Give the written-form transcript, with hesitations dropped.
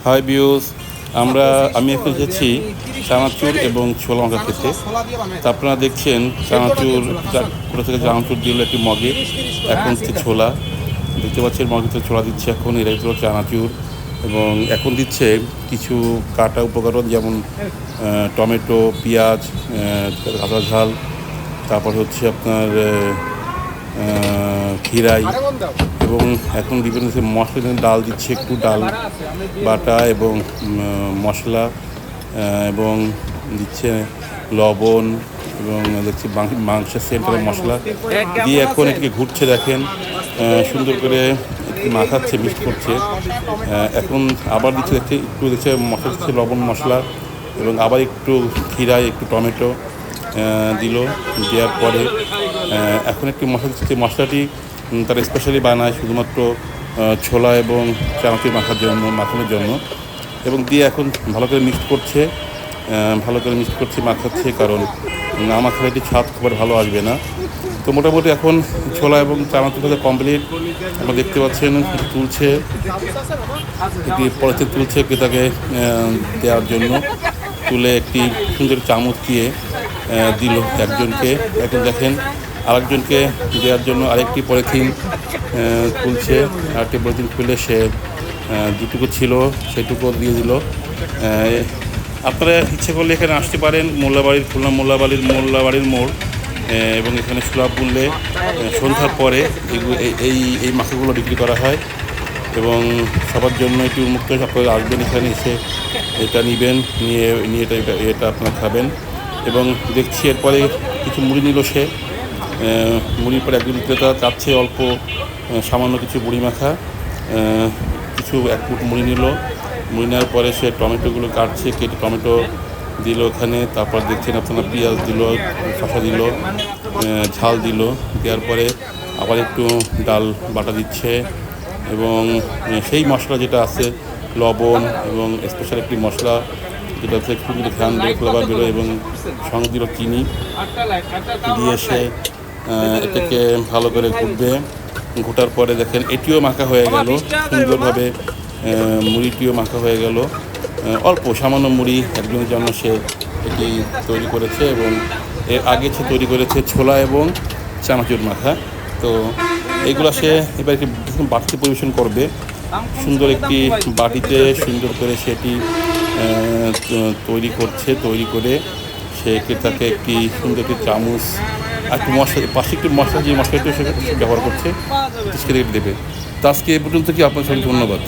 High views, আমি এখন এসেছি চানাচুর এবং ছোলা মাখা খেতে। তা আপনারা দেখছেন চানাচুর কোথা থেকে চানাচুর দিল একটি মগে, এখন হচ্ছে ছোলা দেখতে পাচ্ছেন। মগে তো ছোলা দিচ্ছে এখন, এরা হলো চানাচুর এবং এখন দিচ্ছে কিছু কাটা উপকরণ, যেমন টমেটো, পেঁয়াজ, কাঁচা ঝাল, তারপর হচ্ছে আপনার খিরাই, এবং এখন বিভিন্ন মশলা ডাল দিচ্ছে, একটু ডাল বাটা এবং মশলা, এবং দিচ্ছে লবণ, এবং দেখছি মাংসের সেন্টারে মশলা দিয়ে এখন এটিকে ঘুরছে দেখেন, সুন্দর করে মাখাচ্ছে, মিক্স করছে। এখন আবার দিচ্ছে, দেখছে মশলা দিচ্ছে, লবণ মশলা, এবং আবার একটু খিরাই, একটু টমেটো দিল। দেওয়ার পরে এখন একটি মশলা দিচ্ছে, মশলাটি তারা স্পেশালি বানায় শুধুমাত্র ছোলা এবং চানাচুর মাখানোর জন্য, এবং দিয়ে এখন ভালো করে মিক্স করছে, মাখাচ্ছে, কারণ না মাখালে এটি স্বাদ খুব ভালো আসবে না। তো মোটামুটি এখন ছোলা এবং চানাচুর কমপ্লিট। আপনারা দেখতে পাচ্ছেন তুলছে, একটি পলিথিন তুলছে তাকে দেওয়ার জন্য, তুলে একটি সুন্দর চামচ দিয়ে দিল একজনকে। এখন দেখেন আরেকজনকে দেওয়ার জন্য আরেকটি পলিথিন খুলছে, আরেকটি পলিথিন খুলে সে যেটুকু ছিল সেটুকু দিয়ে দিল। আপনারা ইচ্ছে করলে এখানে আসতে পারেন, খুলনা মোল্লাবাড়ির মোড়, এবং এখানে সুলভ মূল্যে সন্ধ্যার পরে এই মাছগুলো বিক্রি করা হয়, এবং সবার জন্য এটি উন্মুক্ত। আপনারা আসবেন, এখানে এসে এটা নেবেন, নিয়ে এটা আপনারা খাবেন। এবং দেখছি এরপরে কিছু মুড়ি নিল সে, মুড়ির পরে একজন বিক্রেতা চাচ্ছে অল্প সামান্য কিছু মুড়ি মাখা, কিছু এক ফুট মুড়ি নিল। মুড়ি নেওয়ার পরে সে টমেটোগুলো কাটছে, কেটে টমেটো দিল ওখানে। তারপর দেখছেন আপনারা পেঁয়াজ দিল, শসা দিল, ঝাল দিল। দেওয়ার পরে আবার একটু ডাল বাটা দিচ্ছে, এবং সেই মশলা যেটা আছে লবণ, এবং স্পেশাল একটি মশলা যেটা হচ্ছে একটু যদি ঘ্রাণ ফ্লেভার বেরোয়, এবং সঙ্গে দিল চিনি দিয়ে সে এটাকে ভালো করে ঘুটার পরে দেখেন এটিও মাখা হয়ে গেল সুন্দরভাবে, মুড়িটিও মাখা হয়ে গেল। অল্প সামান্য মুড়ি একজনের জন্য সে এটি তৈরি করেছে, এবং এর আগে সে তৈরি করেছে ছোলা এবং চানাচুর মাখা। তো এইগুলো সে এবার একটি বাটিতে পরিবেশন করবে, সুন্দর একটি বাটিতে সুন্দর করে সেটি তৈরি করে সে তাকে একটি সুন্দর একটি চামচ আর একটু মশলা, পাশে একটু মশলা, যে মশলাটি সে ব্যবহার করছে সেটা দেবে। তো আজকে এ পর্যন্ত কি আপনার সঙ্গে ধন্যবাদ।